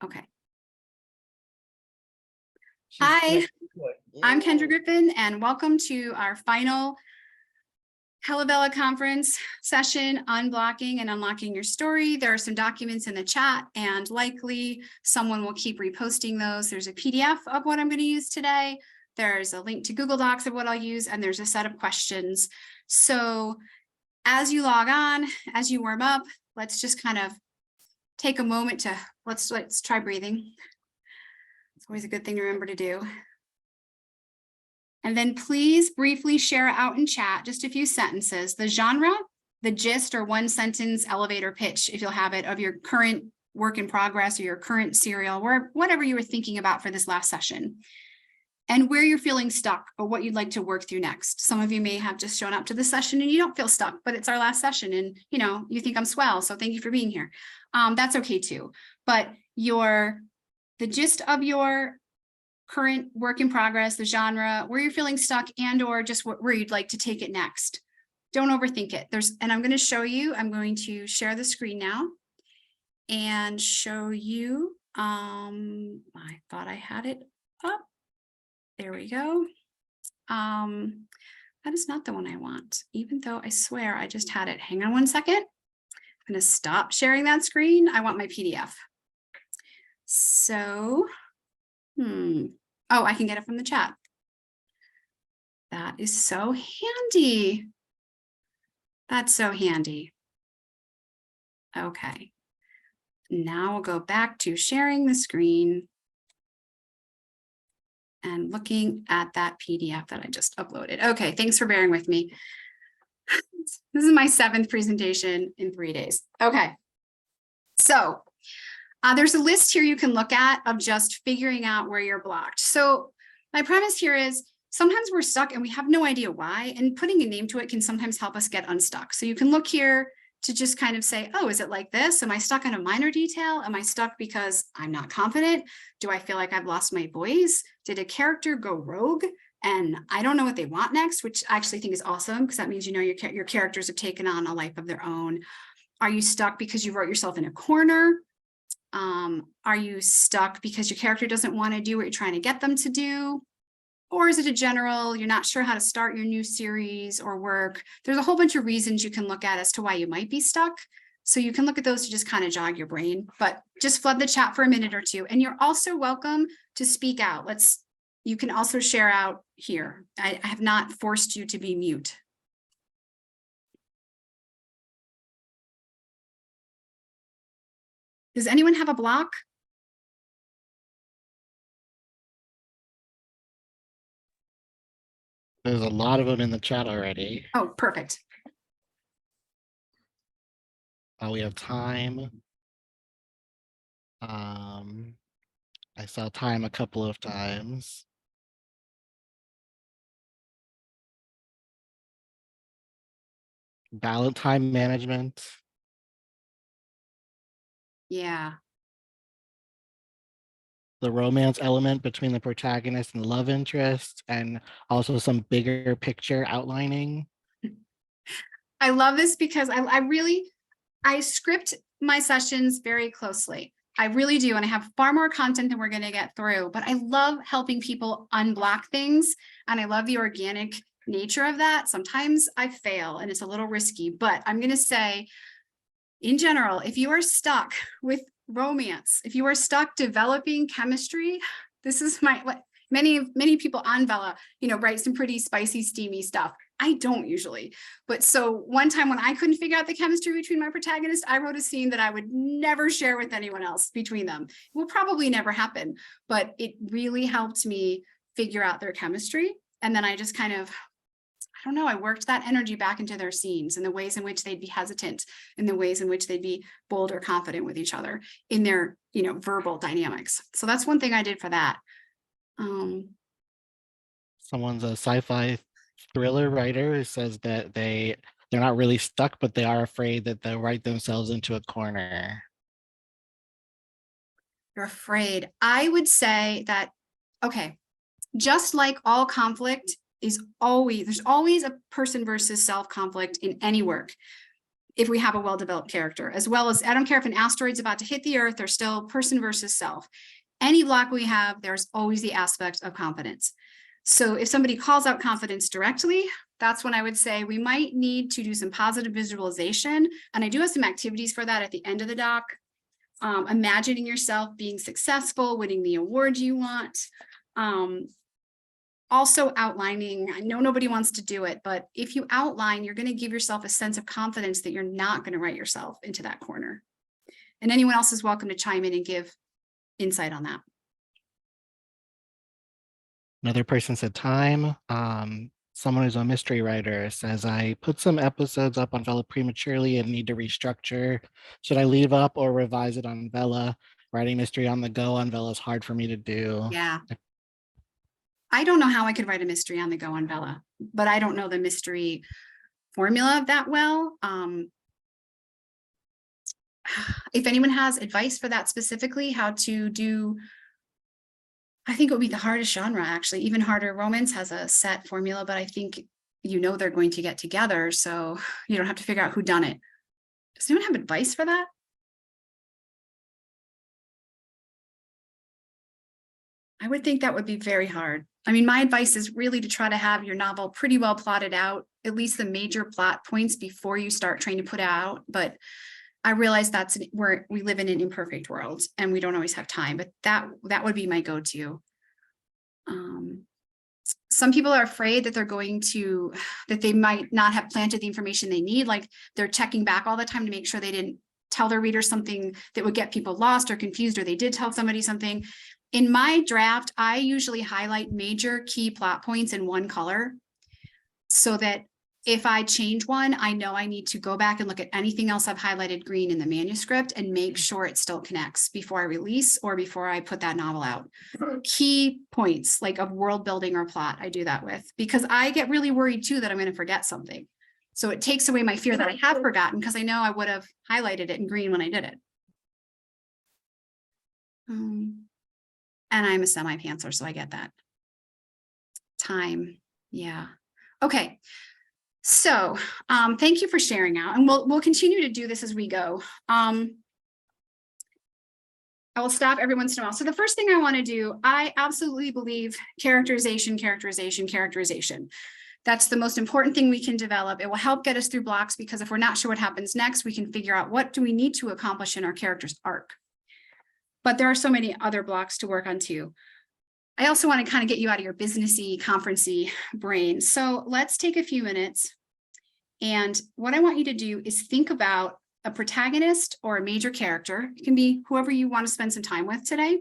Okay. Hi, I'm Kendra Yeah. Griffin, and welcome to our final Hellavella conference session, unblocking and unlocking your story. There are some documents in the chat, and likely someone will keep reposting those. There's a PDF of what I'm going to use today. There's a link to Google Docs of what I'll use, and there's a set of questions. So as you log on, as you warm up, let's just kind of take a moment to, let's try breathing. It's always a good thing to remember to do. And then please briefly share out in chat just a few sentences, the genre, the gist, or one sentence elevator pitch, if you'll have it, of your current work in progress or your current serial, or whatever you were thinking about for this last session. And where you're feeling stuck or what you'd like to work through next. Some of you may have just shown up to the session and you don't feel stuck, but it's our last session and you think I'm swell, so thank you for being here. That's okay too. But the gist of your current work in progress, the genre, where you're feeling stuck, and or just where you'd like to take it next. Don't overthink it. And I'm going to show you, I'm going to share the screen now and show you, I thought I had it up. There we go. That is not the one I want, even though I swear I just had it. Hang on one second. I'm going to stop sharing that screen. I want my PDF. So, oh, I can get it from the chat. That is so handy. That's so handy. Okay. Now we'll go back to sharing the screen and looking at that PDF that I just uploaded. Okay, thanks for bearing with me. This is my 7th presentation in 3 days. Okay. So there's a list here you can look at of just figuring out where you're blocked. So my premise here is sometimes we're stuck and we have no idea why, and putting a name to it can sometimes help us get unstuck. So you can look here to just kind of say, oh, is it like this? Am I stuck on a minor detail? Am I stuck because I'm not confident? Do I feel like I've lost my voice? Did a character go rogue and I don't know what they want next, which I actually think is awesome because that means your characters have taken on a life of their own. Are you stuck because you wrote yourself in a corner? Are you stuck because your character doesn't want to do what you're trying to get them to do? Or is it a general, you're not sure how to start your new series or work? There's a whole bunch of reasons you can look at as to why you might be stuck. So you can look at those to just kind of jog your brain, but just flood the chat for a minute or two. And you're also welcome to speak out. You can also share out here. I have not forced you to be mute. Does anyone have a block? There's a lot of them in the chat already. Oh, perfect. We have time. I saw time a couple of times. Balance time management. Yeah. The romance element between the protagonist and the love interest, and also some bigger picture outlining. I love this because I script my sessions very closely. I really do. And I have far more content than we're going to get through, but I love helping people unblock things. And I love the organic nature of that. Sometimes I fail and it's a little risky, but I'm going to say in general, if you are stuck with romance, if you are stuck developing chemistry, this is what many people on Vella, write some pretty spicy, steamy stuff. I don't usually. But so one time when I couldn't figure out the chemistry between my protagonist, I wrote a scene that I would never share with anyone else between them. It will probably never happen, but it really helped me figure out their chemistry. And then I just kind of, I don't know, I worked that energy back into their scenes and the ways in which they'd be hesitant and the ways in which they'd be bold or confident with each other in their, verbal dynamics. So that's one thing I did for that. Someone's a sci-fi thriller writer who says that they're not really stuck, but they are afraid that they'll write themselves into a corner. You're afraid. I would say that, okay, just like all conflict there's always a person versus self conflict in any work. if we have a well-developed character, as well as, I don't care if an asteroid's about to hit the earth, or still person versus self. Any block we have, there's always the aspect of confidence. So if somebody calls out confidence directly, that's when I would say we might need to do some positive visualization. And I do have some activities for that at the end of the doc. Imagining yourself being successful, winning the award you want. Also outlining, I know nobody wants to do it, but if you outline, you're going to give yourself a sense of confidence that you're not going to write yourself into that corner. And anyone else is welcome to chime in and give insight on that. Another person said time. Someone who's a mystery writer says, I put some episodes up on Vela prematurely and need to restructure. Should I leave up or revise it on Vela? Writing mystery on the go on Vela is hard for me to do. Yeah. I don't know how I could write a mystery on the go on Vela, but I don't know the mystery formula that well. If anyone has advice for that specifically, how to do, I think it would be the hardest genre, actually. Even harder. Romance has a set formula, but I think they're going to get together, so you don't have to figure out who done it. Does anyone have advice for that? I would think that would be very hard. I mean, my advice is really to try to have your novel pretty well plotted out, at least the major plot points before you start trying to put it out. But I realize that's where we live in an imperfect world and we don't always have time, but that would be my go-to. Some people are afraid that that they might not have planted the information they need. Like they're checking back all the time to make sure they didn't tell their readers something that would get people lost or confused, or they did tell somebody something. In my draft, I usually highlight major key plot points in one color so that if I change one, I know I need to go back and look at anything else I've highlighted green in the manuscript and make sure it still connects before I release or before I put that novel out. Key points like of world building or plot, I do that with, because I get really worried too that I'm going to forget something. So it takes away my fear that I have forgotten because I know I would have highlighted it in green when I did it. And I'm a semi-pantser, so I get that. Time, yeah. Okay, so thank you for sharing out, and we'll continue to do this as we go. I will stop every once in a while. So the first thing I want to do, I absolutely believe characterization. That's the most important thing we can develop. It will help get us through blocks because if we're not sure what happens next, we can figure out what do we need to accomplish in our character's arc. But there are so many other blocks to work on too. I also want to kind of get you out of your businessy, conferencey brain. So let's take a few minutes. And what I want you to do is think about a protagonist or a major character. It can be whoever you want to spend some time with today.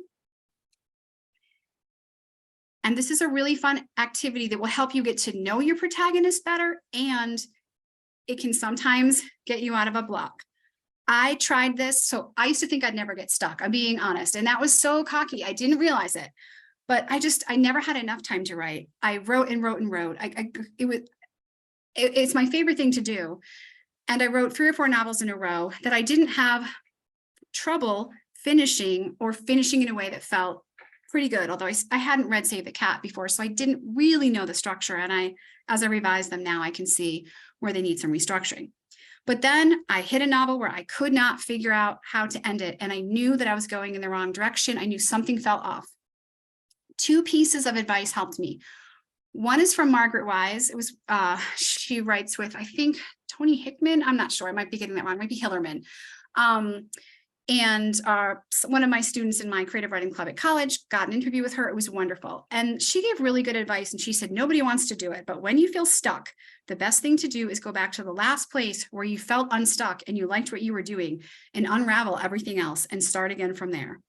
And this is a really fun activity that will help you get to know your protagonist better. And it can sometimes get you out of a block. I tried this. So I used to think I'd never get stuck. I'm being honest. And that was so cocky. I didn't realize it. But I never had enough time to write. I wrote and wrote and wrote. It's my favorite thing to do. And I wrote 3 or 4 novels in a row that I didn't have trouble finishing in a way that felt pretty good. Although I hadn't read Save the Cat before, so I didn't really know the structure. And as I revise them now, I can see where they need some restructuring. But then I hit a novel where I could not figure out how to end it. And I knew that I was going in the wrong direction. I knew something felt off. 2 pieces of advice helped me. One is from Margaret Wise. It was, she writes with, I think, Tony Hickman. I'm not sure. I might be getting that wrong. It might be Hillerman. And one of my students in my creative writing club at college got an interview with her. It was wonderful. And she gave really good advice. And she said, nobody wants to do it. But when you feel stuck, the best thing to do is go back to the last place where you felt unstuck and you liked what you were doing and unravel everything else and start again from there.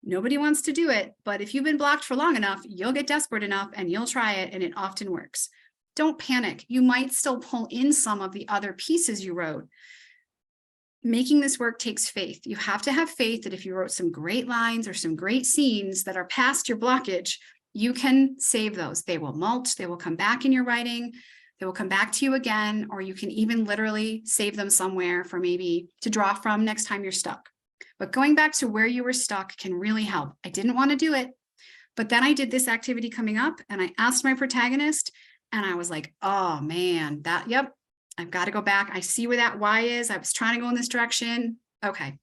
Nobody wants to do it, but if you've been blocked for long enough, you'll get desperate enough and you'll try it, and it often works. Don't panic. You might still pull in some of the other pieces you wrote. Making this work takes faith. You have to have faith that if you wrote some great lines or some great scenes that are past your blockage, you can save those. They will mulch, they will come back in your writing, they will come back to you again, or you can even literally save them somewhere for maybe to draw from next time you're stuck. But going back to where you were stuck can really help. I didn't want to do it, but then I did this activity coming up and I asked my protagonist and I was like, oh man, yep, I've got to go back. I see where that why is. I was trying to go in this direction. Okay.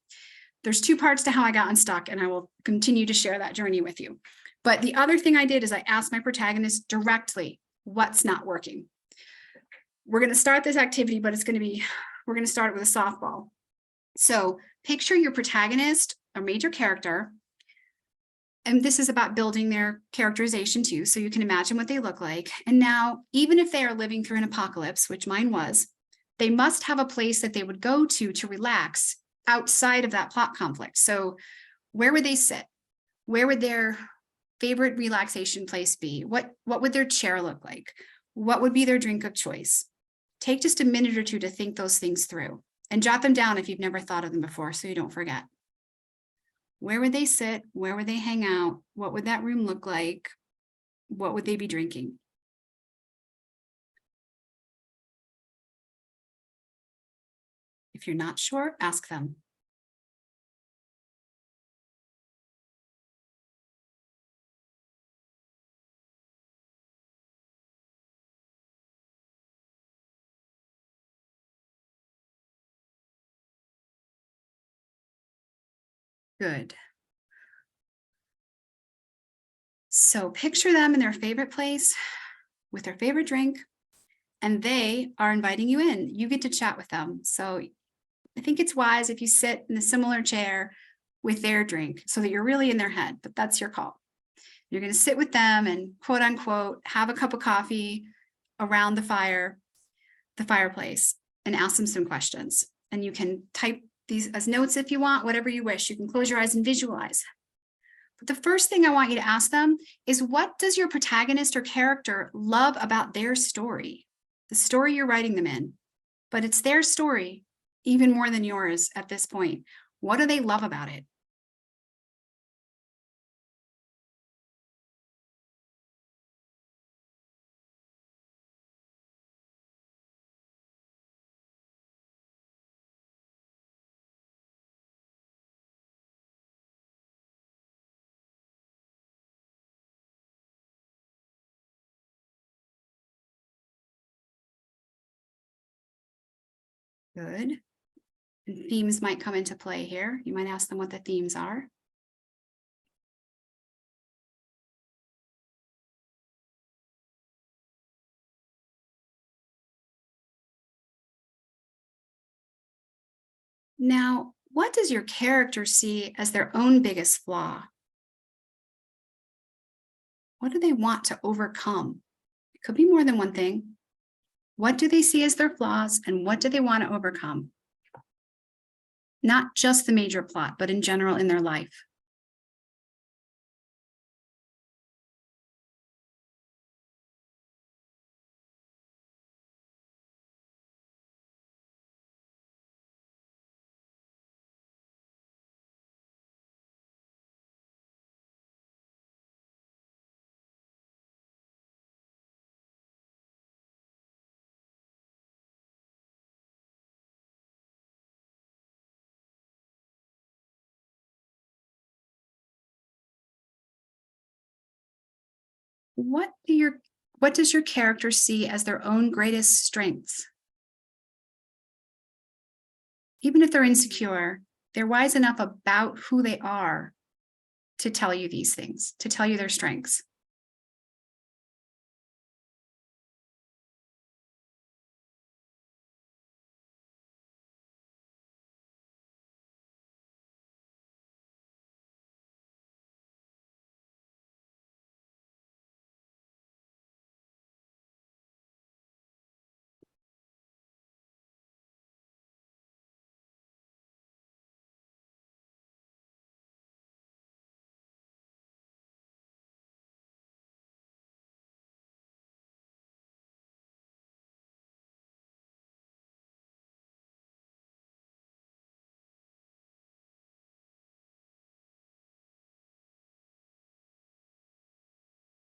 There's two parts to how I got unstuck, and I will continue to share that journey with you. But the other thing I did is I asked my protagonist directly, what's not working? We're going to start this activity, but we're going to start it with a softball. So picture your protagonist, a major character, and this is about building their characterization too, so you can imagine what they look like. And now, even if they are living through an apocalypse, which mine was, they must have a place that they would go to relax outside of that plot conflict. So where would they sit? Where would their favorite relaxation place be? What would their chair look like? What would be their drink of choice? Take just a minute or two to think those things through and jot them down if you've never thought of them before, so you don't forget. Where would they sit? Where would they hang out? What would that room look like? What would they be drinking? If you're not sure, ask them. Good. So picture them in their favorite place with their favorite drink, and they are inviting you in. You get to chat with them. So I think it's wise if you sit in a similar chair with their drink so that you're really in their head, but that's your call. You're going to sit with them and quote unquote, have a cup of coffee around the fireplace, and ask them some questions. And you can type these as notes if you want, whatever you wish. You can close your eyes and visualize. But the first thing I want you to ask them is, what does your protagonist or character love about their story? The story you're writing them in, but it's their story even more than yours at this point. What do they love about it? Good. And themes might come into play here. You might ask them what the themes are. Now, what does your character see as their own biggest flaw? What do they want to overcome? It could be more than one thing. What do they see as their flaws, and what do they want to overcome? Not just the major plot, but in general in their life. What does your character see as their own greatest strengths? Even if they're insecure, they're wise enough about who they are to tell you these things, to tell you their strengths.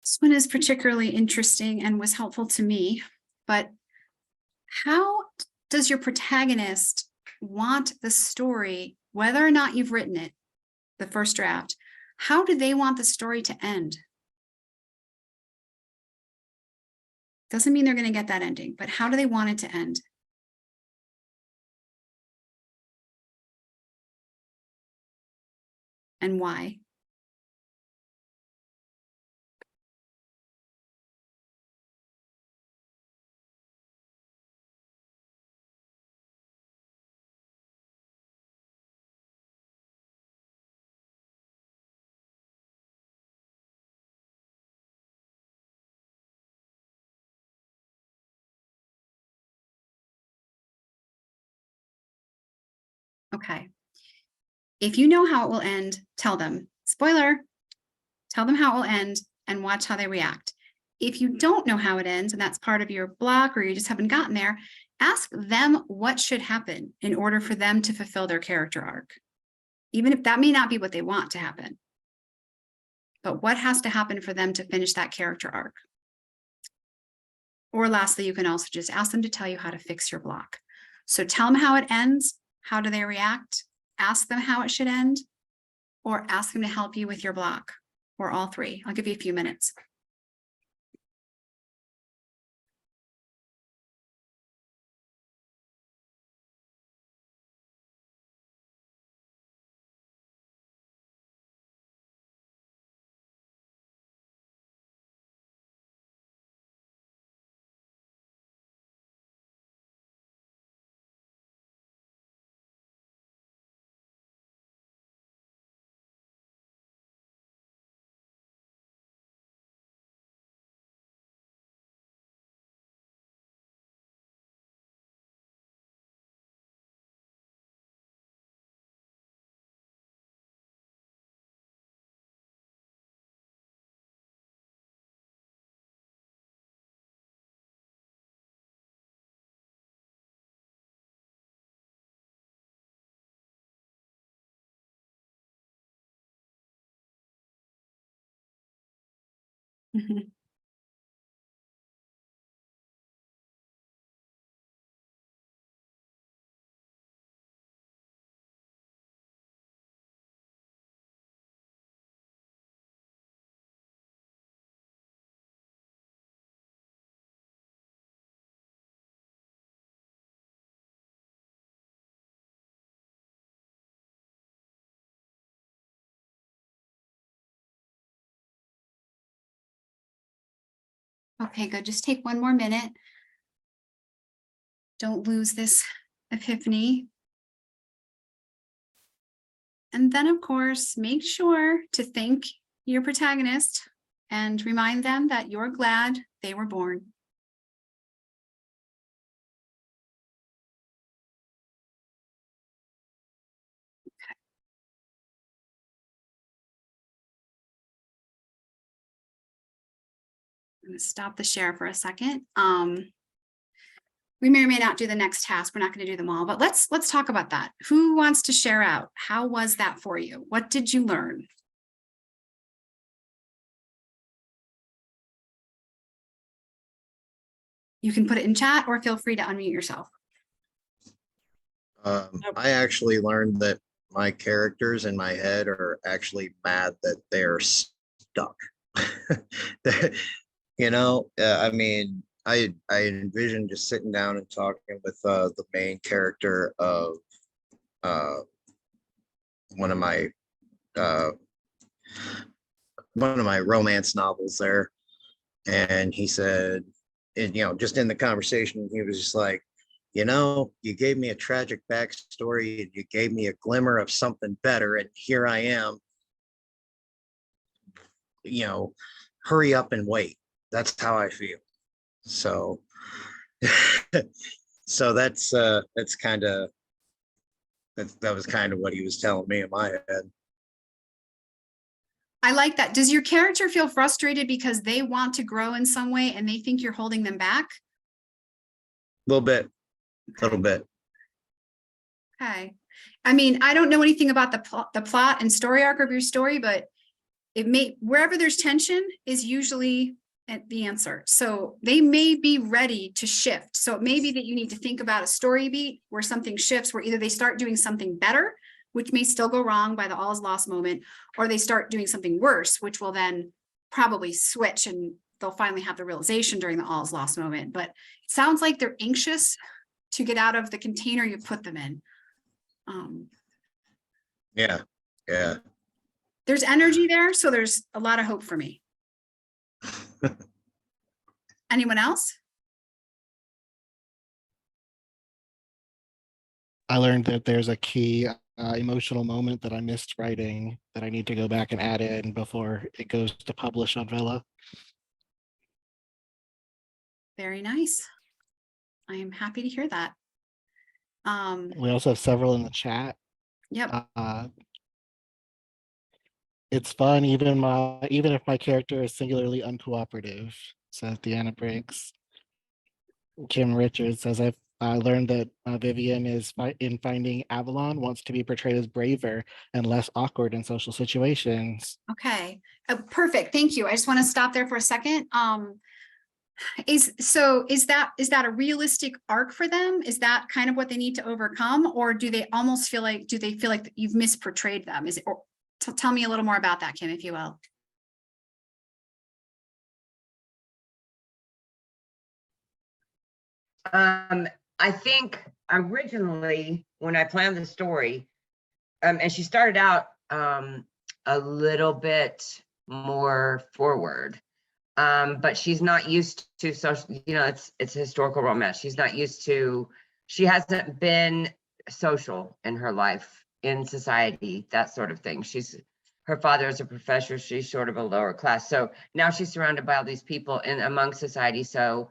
This one is particularly interesting and was helpful to me, but how does your protagonist want the story, whether or not you've written it, the first draft, how do they want the story to end? Doesn't mean they're going to get that ending, but how do they want it to end? and why? Okay. If you know how it will end, tell them. Spoiler, tell them how it will end and watch how they react. If you don't know how it ends, and that's part of your block, or you just haven't gotten there, ask them what should happen in order for them to fulfill their character arc. Even if that may not be what they want to happen. But what has to happen for them to finish that character arc? Or lastly, you can also just ask them to tell you how to fix your block. So tell them how it ends. How do they react? Ask them how it should end, or ask them to help you with your block, or all three. I'll give you a few minutes. Mhm. Okay, good. Just take one more minute. Don't lose this epiphany. And then, of course, make sure to thank your protagonist and remind them that you're glad they were born. I'm going to stop the share for a second. We may or may not do the next task. We're not going to do them all, but let's talk about that. Who wants to share out? How was that for you? What did you learn? You can put it in chat or feel free to unmute yourself. I actually learned that my characters in my head are actually mad that they're stuck. I mean, I envision just sitting down and talking with the main character of uh, one of my uh, romance novels there, and he said, and just in the conversation, he was just like, you gave me a tragic backstory and you gave me a glimmer of something better, and here I am, hurry up and wait. That's how I feel. So so that's kind of that was kind of what he was telling me in my head. I like that. Does your character feel frustrated because they want to grow in some way and they think you're holding them back? A little bit. Okay. I mean, I don't know anything about the plot and story arc of your story, but wherever there's tension is usually the answer. So they may be ready to shift. So it may be that you need to think about a story beat where something shifts, where either they start doing something better, which may still go wrong by the all is lost moment, or they start doing something worse, which will then probably switch and they'll finally have the realization during the all is lost moment. But it sounds like they're anxious to get out of the container you put them in. Yeah. There's energy there, so there's a lot of hope for me. Anyone else? I learned that there's a key emotional moment that I missed writing that I need to go back and add in before it goes to publish on Vella. Very nice. I am happy to hear that. We also have several in the chat. Yep. It's fun, even if my character is singularly uncooperative, says Deanna Briggs. Kim Richards says, I learned that Vivian is in Finding Avalon wants to be portrayed as braver and less awkward in social situations. Okay. Perfect. Thank you. I just want to stop there for a second. Is that a realistic arc for them? Is that kind of what they need to overcome, or do they almost feel like that you've misportrayed them? Is it, or tell me a little more about that, Kim, if you will. I think originally when I planned the story, and she started out a little bit more forward, but she's not used to social, it's a historical romance. She's not used to, she hasn't been social in her life, in society, that sort of thing. Her father is a professor, she's sort of a lower class. So now she's surrounded by all these people among society. So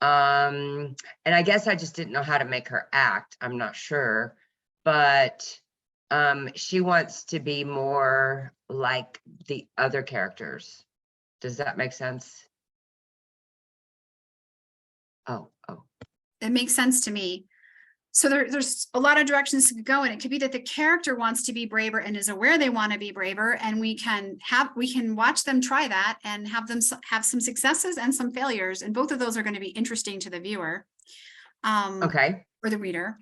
and I guess I just didn't know how to make her act. I'm not sure, but she wants to be more like the other characters. Does that make sense? Oh. It makes sense to me. So there's a lot of directions to go in. It could be that the character wants to be braver and is aware they want to be braver, and we can watch them try that and have them have some successes and some failures, and both of those are going to be interesting to the viewer, Okay. or the reader.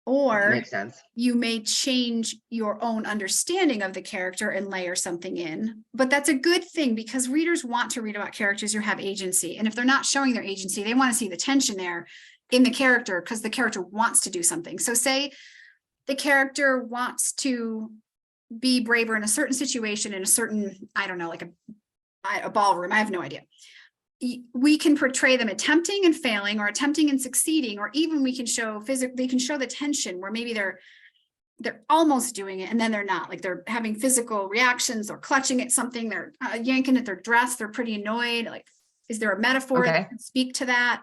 That Or makes sense. you may change your own understanding of the character and layer something in, but that's a good thing because readers want to read about characters who have agency, and if they're not showing their agency, they want to see the tension there in the character because the character wants to do something. So say the character wants to be braver in a certain situation, in a certain, I don't know, like a ballroom, I have no idea. We can portray them attempting and failing, or attempting and succeeding, or even we can show they can show the tension where maybe they're almost doing it and then they're not, like they're having physical reactions or clutching at something, they're yanking at their dress, they're pretty annoyed. Like, is there a metaphor that can speak to that?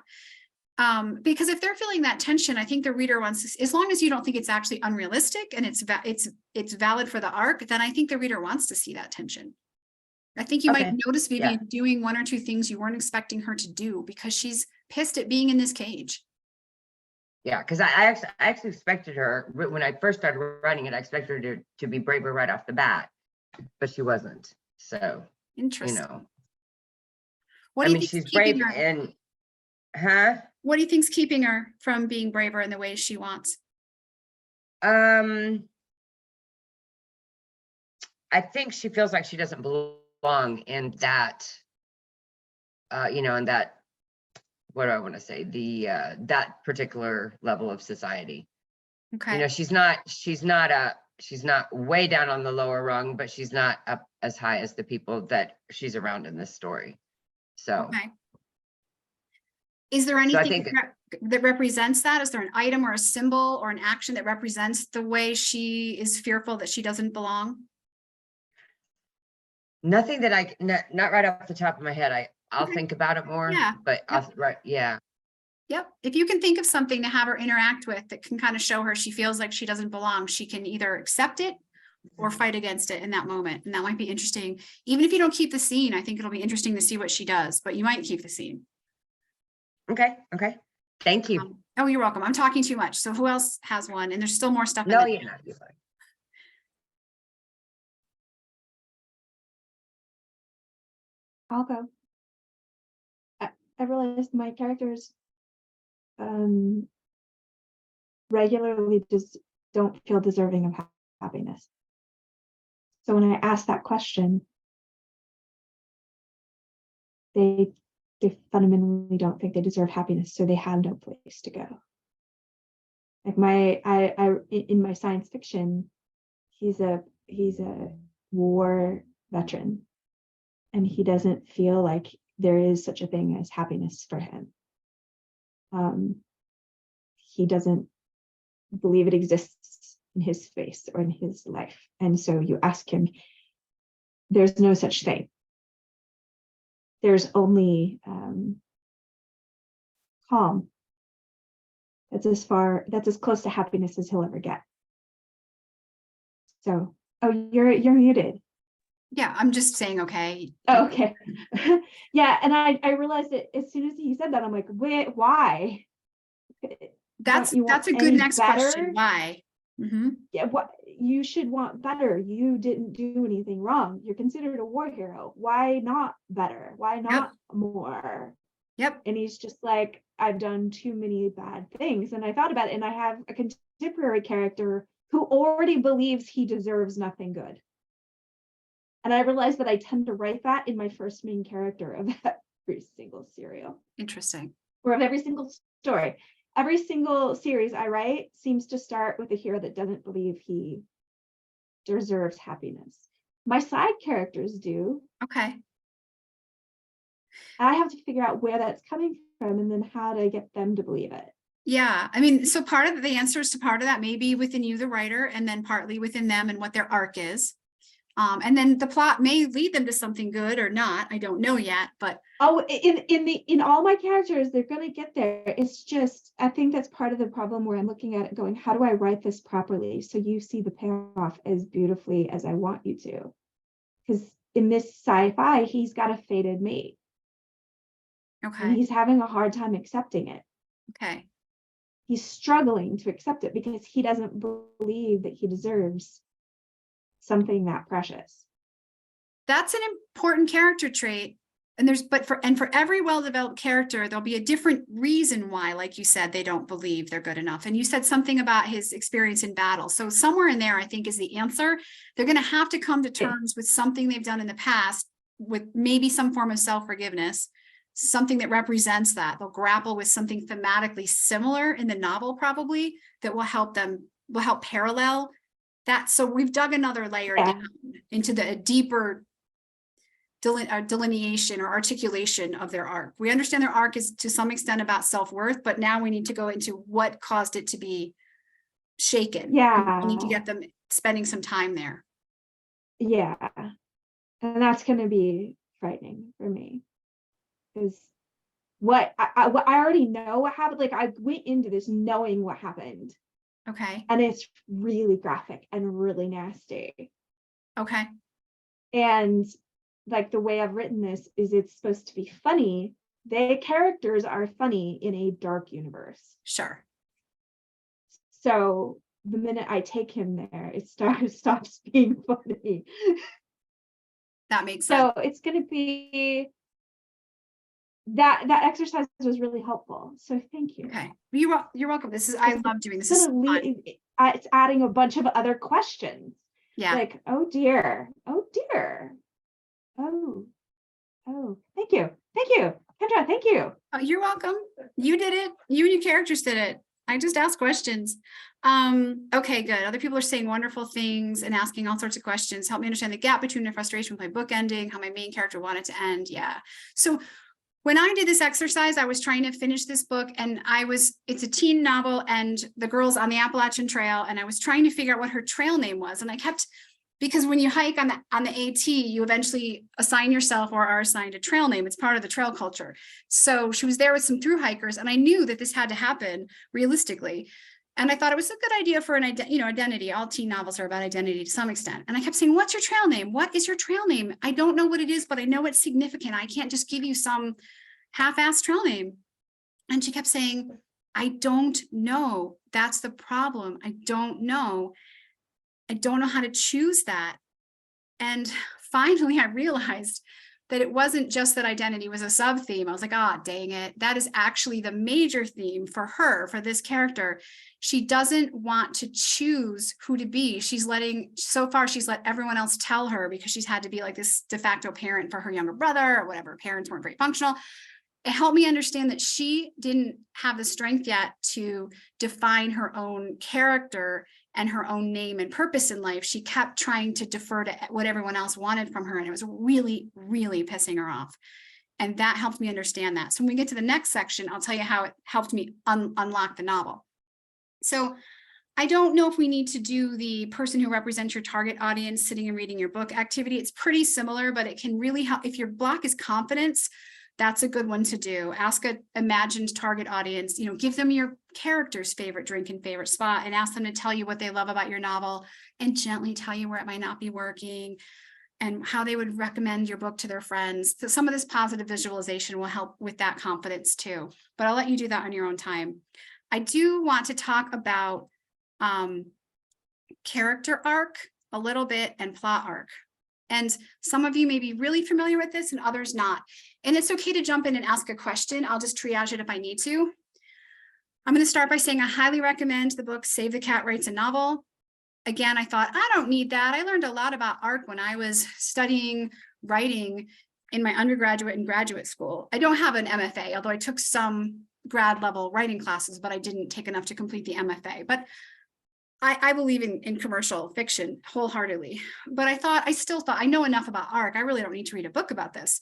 Because if they're feeling that tension, I think the reader wants to, as long as you don't think it's actually unrealistic and it's valid for the arc, then I think the reader wants to see that tension. I think you might notice Vivian doing one or two things you weren't expecting her to do because she's pissed at being in this cage. Yeah, because I actually expected her, when I first started writing it, I expected her to be braver right off the bat, but she wasn't. So, interesting. What do you think she's brave and, huh? What do you think's keeping her from being braver in the ways she wants? I think she feels like she doesn't belong in that, in that, what do I want to say? That particular level of society. Okay. She's not way down on the lower rung, but she's not up as high as the people that she's around in this story. So. Okay. Is there anything that represents that? Is there an item or a symbol or an action that represents the way she is fearful that she doesn't belong? Nothing that not right off the top of my head. I'll think about it more. Yeah. But yeah. Yep. If you can think of something to have her interact with that can kind of show her she feels like she doesn't belong, she can either accept it or fight against it in that moment. And that might be interesting. Even if you don't keep the scene, I think it'll be interesting to see what she does, but you might keep the scene. Okay. Thank you. Oh, you're welcome. I'm talking too much. So who else has one? And there's still more stuff. No, you're not. You're fine. I'll go. I realized my characters regularly just don't feel deserving of happiness. So when I ask that question, they fundamentally don't think they deserve happiness, so they have no place to go. Like in my science fiction, he's a war veteran, and he doesn't feel like there is such a thing as happiness for him. He doesn't believe it exists in his space or in his life. And so you ask him, there's no such thing. There's only calm. That's as close to happiness as he'll ever get. So, oh, you're muted. Yeah, I'm just saying, okay. Oh, okay. Yeah, and I realized it as soon as he said that, I'm like, wait, why? That's you want a good any next better? question. Why? Mhm. Yeah, what you should want better. You didn't do anything wrong. You're considered a war hero. Why not better? Why not more? Yep. And he's just like, I've done too many bad things. And I thought about it, and I have a contemporary character who already believes he deserves nothing good. And I realized that I tend to write that in my first main character of every single serial. Interesting. Or of every single story. Every single series I write seems to start with a hero that doesn't believe he deserves happiness. My side characters do. Okay. I have to figure out where that's coming from and then how to get them to believe it. Yeah. I mean, so part of the answers to part of that may be within you, the writer, and then partly within them and what their arc is. And then the plot may lead them to something good or not. I don't know yet, but in all my characters, they're going to get there. It's just, I think that's part of the problem where I'm looking at it going, how do I write this properly so you see the payoff as beautifully as I want you to? Because in this sci-fi, he's got a fated mate. And okay. he's having a hard time accepting it. Okay. He's struggling to accept it because he doesn't believe that he deserves something that precious. That's an important character trait. And for every well-developed character, there'll be a different reason why, like you said, they don't believe they're good enough. And you said something about his experience in battle. So somewhere in there, I think, is the answer. They're going to have to come to terms with something they've done in the past, with maybe some form of self-forgiveness, something that represents that. They'll grapple with something thematically similar in the novel, probably, that will help parallel that. So we've dug another layer down into the deeper delineation or articulation of their arc. We understand their arc is to some extent about self-worth, but now we need to go into what caused it to be shaken. Yeah. We need to get them spending some time there. Yeah. And that's going to be frightening for me. Because what I already know what happened. Like, I went into this knowing what happened. Okay. And it's really graphic and really nasty. Okay. And like, the way I've written this is it's supposed to be funny. The characters are funny in a dark universe. Sure. So the minute I take him there, it stops being funny. That makes sense. So it's going to be that exercise was really helpful. So thank you. Okay. You're welcome. I love doing this. It's adding a bunch of other questions. Yeah. Like, oh dear. Oh, thank you. Kendra, thank you. Oh, you're welcome. You did it. You and your characters did it. I just asked questions. Okay, good. Other people are saying wonderful things and asking all sorts of questions. Help me understand the gap between the frustration with my book ending, how my main character wanted to end. Yeah. So when I did this exercise, I was trying to finish this book, and it's a teen novel, and the girl's on the Appalachian Trail, and I was trying to figure out what her trail name was. And because when you hike on the AT, you eventually assign yourself or are assigned a trail name. It's part of the trail culture. So she was there with some thru hikers, and I knew that this had to happen realistically. And I thought it was a good idea for an identity. All teen novels are about identity to some extent. And I kept saying, what's your trail name? What is your trail name? I don't know what it is, but I know it's significant. I can't just give you some half-assed trail name. And she kept saying, I don't know. That's the problem. I don't know. I don't know how to choose that. And finally, I realized that it wasn't just that identity was a sub-theme. I was like, dang it. That is actually the major theme for her, for this character. She doesn't want to choose who to be. So far, she's let everyone else tell her, because she's had to be like this de facto parent for her younger brother or whatever. Parents weren't very functional. It helped me understand that she didn't have the strength yet to define her own character and her own name and purpose in life, she kept trying to defer to what everyone else wanted from her. And it was really, really pissing her off. And that helped me understand that. So when we get to the next section, I'll tell you how it helped me unlock the novel. So I don't know if we need to do the person who represents your target audience sitting and reading your book activity. It's pretty similar, but it can really help. If your block is confidence, that's a good one to do. Ask an imagined target audience, give them your character's favorite drink and favorite spot and ask them to tell you what they love about your novel and gently tell you where it might not be working and how they would recommend your book to their friends. So some of this positive visualization will help with that confidence too, but I'll let you do that on your own time. I do want to talk about character arc a little bit and plot arc. And some of you may be really familiar with this and others not. And it's okay to jump in and ask a question. I'll just triage it if I need to. I'm going to start by saying I highly recommend the book Save the Cat Writes a Novel. Again, I thought, I don't need that. I learned a lot about arc when I was studying writing in my undergraduate and graduate school. I don't have an MFA, although I took some grad level writing classes, but I didn't take enough to complete the MFA. But I believe in commercial fiction wholeheartedly, but I still thought I know enough about arc. I really don't need to read a book about this.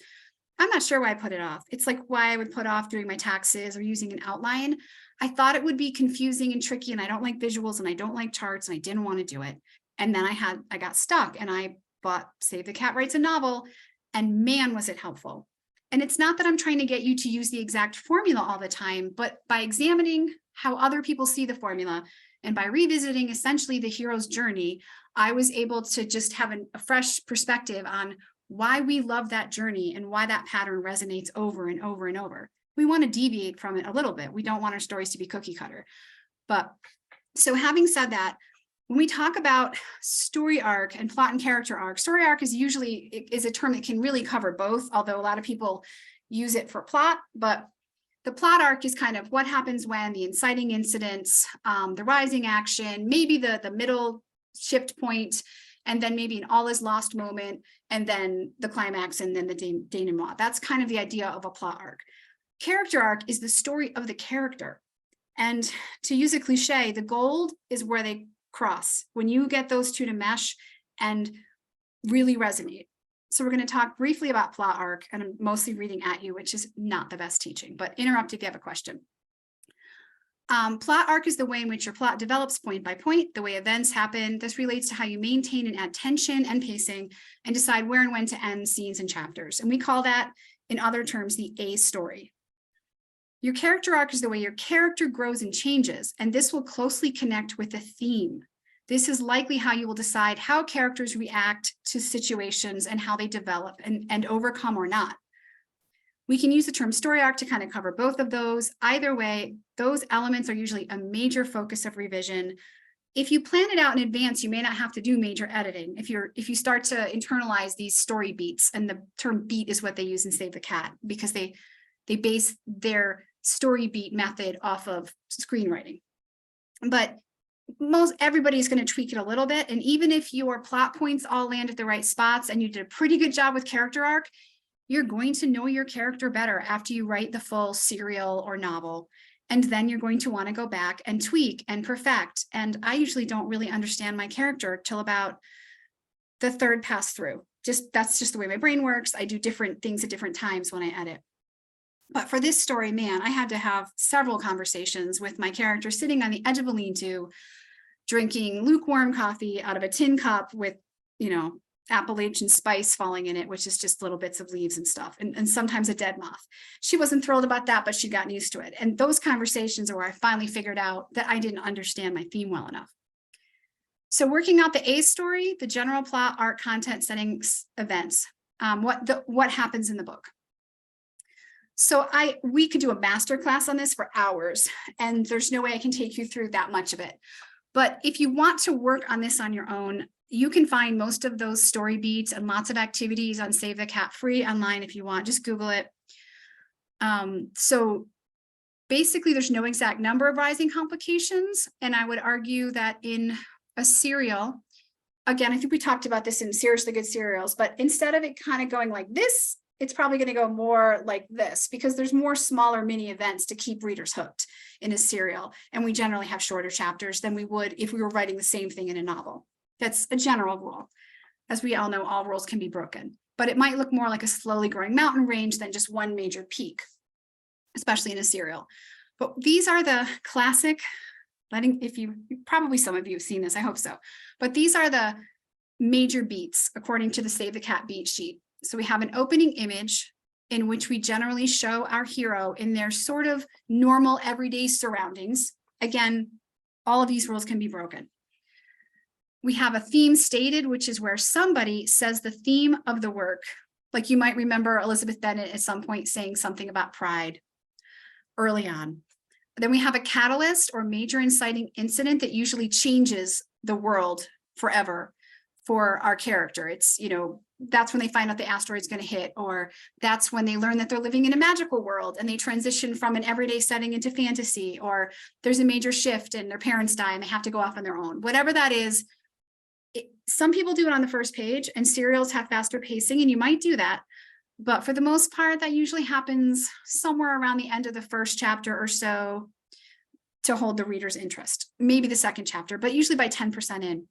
I'm not sure why I put it off. It's like why I would put off doing my taxes or using an outline. I thought it would be confusing and tricky, and I don't like visuals and I don't like charts and I didn't want to do it. And then I got stuck and I bought Save the Cat Writes a Novel, and man, was it helpful. And it's not that I'm trying to get you to use the exact formula all the time, but by examining how other people see the formula, and by revisiting essentially the hero's journey, I was able to just have a fresh perspective on why we love that journey and why that pattern resonates over and over and over. We want to deviate from it a little bit. We don't want our stories to be cookie cutter. But so having said that, when we talk about story arc and plot and character arc, story arc is usually a term that can really cover both, although a lot of people use it for plot, but the plot arc is kind of what happens when, the inciting incidents, the rising action, maybe the middle shift point, and then maybe an all is lost moment, and then the climax, and then the denouement. That's kind of the idea of a plot arc. Character arc is the story of the character. And to use a cliche, the gold is where they cross, when you get those two to mesh and really resonate. So we're going to talk briefly about plot arc, and I'm mostly reading at you, which is not the best teaching, but interrupt if you have a question. Plot arc is the way in which your plot develops point by point, the way events happen. This relates to how you maintain and add tension and pacing and decide where and when to end scenes and chapters. And we call that, in other terms, the A story. Your character arc is the way your character grows and changes, and this will closely connect with the theme. This is likely how you will decide how characters react to situations and how they develop and overcome or not. We can use the term story arc to kind of cover both of those. Either way, those elements are usually a major focus of revision. If you plan it out in advance, you may not have to do major editing. If you start to internalize these story beats, and the term beat is what they use in Save the Cat, because they base their story beat method off of screenwriting. But everybody is going to tweak it a little bit. And even if your plot points all land at the right spots and you did a pretty good job with character arc, you're going to know your character better after you write the full serial or novel. And then you're going to want to go back and tweak and perfect. And I usually don't really understand my character till about the third pass through. That's just the way my brain works. I do different things at different times when I edit. But for this story, man, I had to have several conversations with my character sitting on the edge of a lean-to, drinking lukewarm coffee out of a tin cup with, Appalachian spice falling in it, which is just little bits of leaves and stuff, and sometimes a dead moth. She wasn't thrilled about that, but she'd gotten used to it. And those conversations are where I finally figured out that I didn't understand my theme well enough. So working out the A story, the general plot, arc, content, settings, events, what happens in the book. So we could do a masterclass on this for hours, and there's no way I can take you through that much of it. But if you want to work on this on your own, you can find most of those story beats and lots of activities on Save the Cat free online if you want. Just Google it. So basically, there's no exact number of rising complications, and I would argue that in a serial, again, I think we talked about this in Seriously Good Serials, but instead of it kind of going like this, it's probably going to go more like this because there's more smaller mini events to keep readers hooked in a serial. And we generally have shorter chapters than we would if we were writing the same thing in a novel. That's a general rule. As we all know, all rules can be broken, but it might look more like a slowly growing mountain range than just one major peak, especially in a serial. But these are the classic, probably some of you have seen this, I hope so. But these are the major beats according to the Save the Cat beat sheet. So we have an opening image in which we generally show our hero in their sort of normal everyday surroundings. Again, all of these rules can be broken. We have a theme stated, which is where somebody says the theme of the work. Like you might remember Elizabeth Bennet at some point saying something about pride early on. Then we have a catalyst or major inciting incident that usually changes the world forever for our character. It's, that's when they find out the asteroid's going to hit, or that's when they learn that they're living in a magical world and they transition from an everyday setting into fantasy, or there's a major shift and their parents die and they have to go off on their own. Whatever that is, some people do it on the first page, and serials have faster pacing, and you might do that. But for the most part, that usually happens somewhere around the end of the first chapter or so to hold the reader's interest. Maybe the second chapter, but usually by 10% in.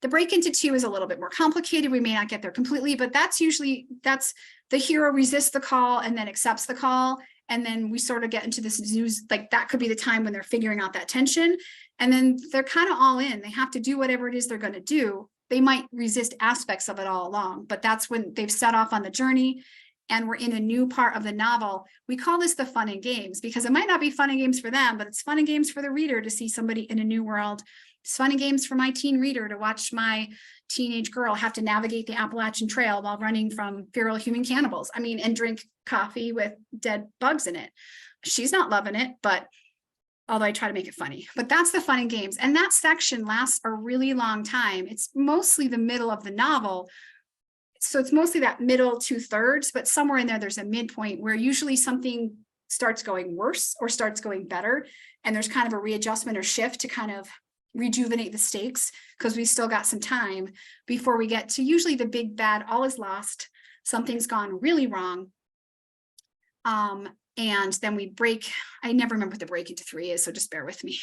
The break into 2 is a little bit more complicated. We may not get there completely, but that's the hero resists the call and then accepts the call. And then we sort of get into this news, like that could be the time when they're figuring out that tension. And then they're kind of all in. They have to do whatever it is they're going to do. They might resist aspects of it all along, but that's when they've set off on the journey and we're in a new part of the novel. We call this the fun and games because it might not be fun and games for them, but it's fun and games for the reader to see somebody in a new world. It's fun and games for my teen reader to watch my teenage girl have to navigate the Appalachian Trail while running from feral human cannibals. And drink coffee with dead bugs in it. She's not loving it, but although I try to make it funny, but that's the fun and games. And that section lasts a really long time. It's mostly the middle of the novel. So it's mostly that middle 2/3, but somewhere in there, there's a midpoint where usually something starts going worse or starts going better. And there's kind of a readjustment or shift to kind of rejuvenate the stakes because we still got some time before we get to usually the big bad, all is lost. Something's gone really wrong. And then we break. I never remember what the break into 3 is, so just bear with me.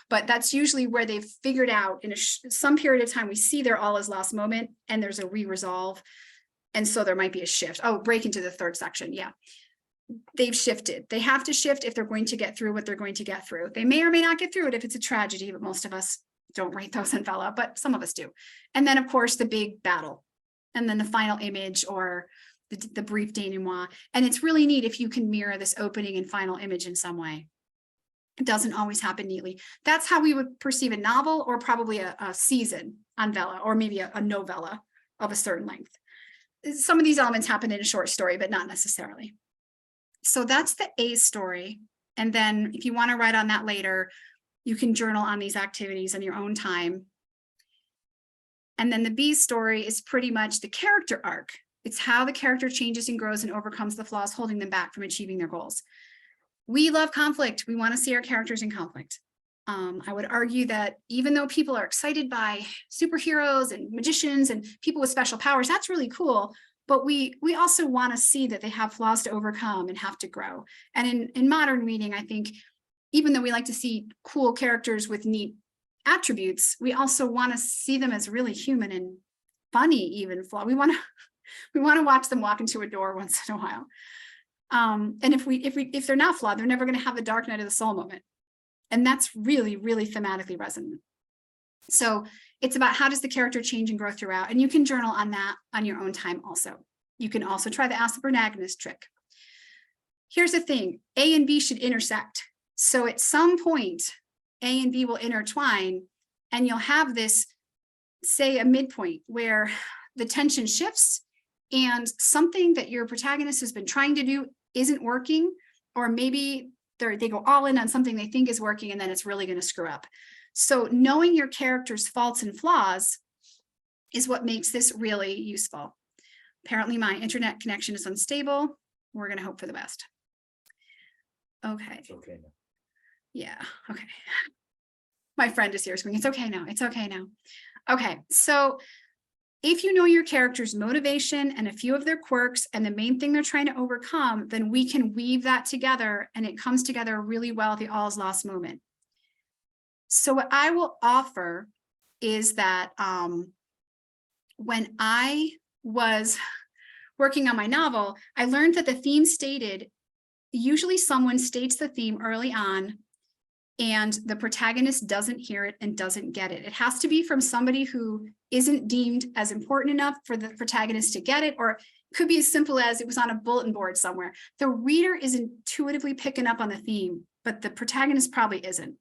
But that's usually where they've figured out in some period of time, we see their all is lost moment and there's a re-resolve. And so there might be a shift. Oh, break into the 3rd section. Yeah. They've shifted. They have to shift if they're going to get through what they're going to get through. They may or may not get through it if it's a tragedy, but most of us don't write those in Vella, but some of us do. And then of course the big battle and then the final image or the brief denouement. And it's really neat if you can mirror this opening and final image in some way. It doesn't always happen neatly. That's how we would perceive a novel or probably a season on Vella or maybe a novella of a certain length. Some of these elements happen in a short story, but not necessarily. So that's the A story. And then if you want to write on that later, you can journal on these activities on your own time. And then the B story is pretty much the character arc. It's how the character changes and grows and overcomes the flaws holding them back from achieving their goals. We love conflict. We want to see our characters in conflict. I would argue that even though people are excited by superheroes and magicians and people with special powers, that's really cool. But we also want to see that they have flaws to overcome and have to grow. And in modern reading, I think, even though we like to see cool characters with neat attributes, we also want to see them as really human and funny, even flawed. We want to watch them walk into a door once in a while. And if they're not flawed, they're never going to have a dark night of the soul moment. And that's really, really thematically resonant. So it's about how does the character change and grow throughout. And you can journal on that on your own time also. You can also try the ask the protagonist trick. Here's the thing, A and B should intersect. So at some point, A and B will intertwine and you'll have this, say, a midpoint where the tension shifts and something that your protagonist has been trying to do isn't working, or maybe they go all in on something they think is working and then it's really going to screw up. So knowing your character's faults and flaws is what makes this really useful. Apparently my internet connection is unstable. We're going to hope for the best. Okay. It's okay now. Yeah. Okay. My friend is here screaming, it's okay now. It's okay now. Okay. So if you know your character's motivation and a few of their quirks and the main thing they're trying to overcome, then we can weave that together and it comes together really well at the all is lost moment. So what I will offer is that when I was working on my novel, I learned that the theme stated, usually someone states the theme early on and the protagonist doesn't hear it and doesn't get it. It has to be from somebody who isn't deemed as important enough for the protagonist to get it, or it could be as simple as it was on a bulletin board somewhere. The reader is intuitively picking up on the theme, but the protagonist probably isn't.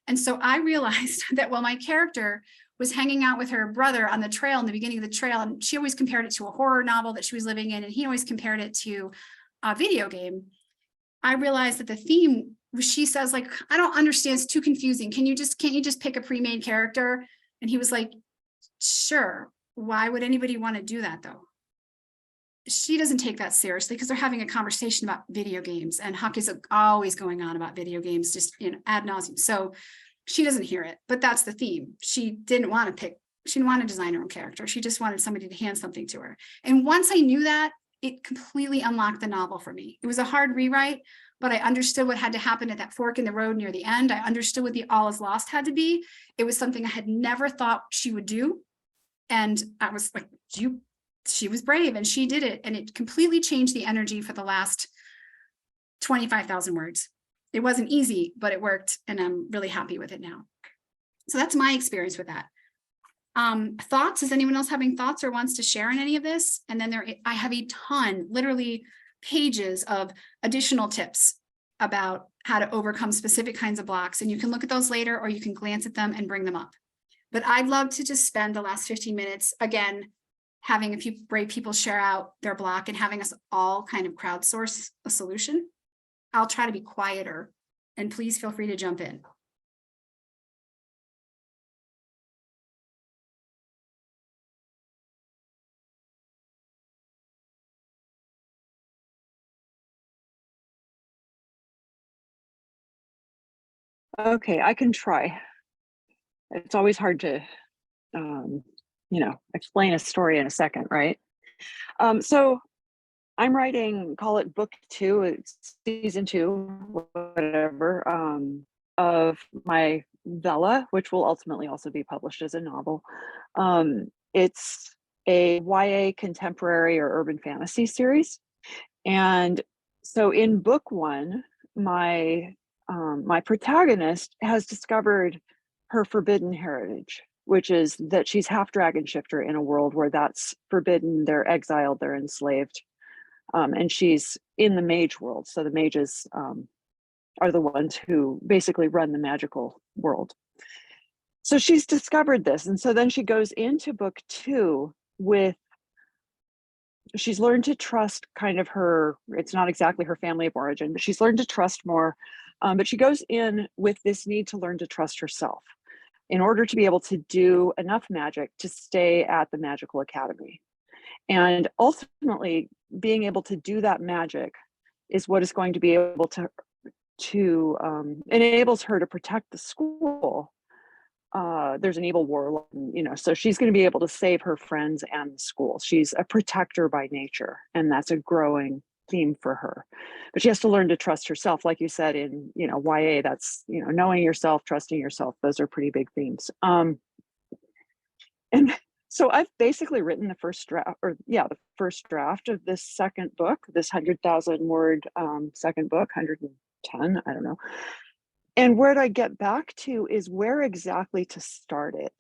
And so I realized that while my character was hanging out with her brother on the trail in the beginning of the trail, and she always compared it to a horror novel that she was living in, and he always compared it to a video game, I realized that the theme, she says, like, I don't understand, it's too confusing. Can't you just pick a pre-made character? And he was like, sure. Why would anybody want to do that though? She doesn't take that seriously because they're having a conversation about video games, and Huck is always going on about video games, just, ad nauseum. So she doesn't hear it, but that's the theme. She didn't want to design her own character. She just wanted somebody to hand something to her. And once I knew that, it completely unlocked the novel for me. It was a hard rewrite, but I understood what had to happen at that fork in the road near the end. I understood what the all is lost had to be. It was something I had never thought she would do. And I was like, she was brave and she did it. And it completely changed the energy for the last 25,000 words. It wasn't easy, but it worked. And I'm really happy with it now. So that's my experience with that. Thoughts? Is anyone else having thoughts or wants to share on any of this? And then I have a ton, literally pages of additional tips about how to overcome specific kinds of blocks. And you can look at those later, or you can glance at them and bring them up. But I'd love to just spend the last 15 minutes, again, having a few brave people share out their block and having us all kind of crowdsource a solution. I'll try to be quieter, and please feel free to jump in. Okay, I can try. It's always hard to, explain a story in a second, right? So I'm writing, call it book 2, it's season 2, whatever, of my Vela, which will ultimately also be published as a novel. It's a YA contemporary or urban fantasy series. And so in book 1, my protagonist has discovered her forbidden heritage, which is that she's half dragon shifter in a world where that's forbidden. They're exiled, they're enslaved, and she's in the mage world. So the mages are the ones who basically run the magical world. So she's discovered this, and so then she goes into book 2 with, she's learned to trust kind of her, it's not exactly her family of origin, but she's learned to trust more. But she goes in with this need to learn to trust herself in order to be able to do enough magic to stay at the magical academy. And ultimately, being able to do that magic is what is going to be able to enables her to protect the school. There's an evil warlock, so she's going to be able to save her friends and the school. She's a protector by nature, and that's a growing theme for her. But she has to learn to trust herself, like you said in YA. That's knowing yourself, trusting yourself. Those are pretty big themes. And so I've basically written the first draft of this second book, this 100,000 word second book, 110, I don't know. And where I get back to is where exactly to start it.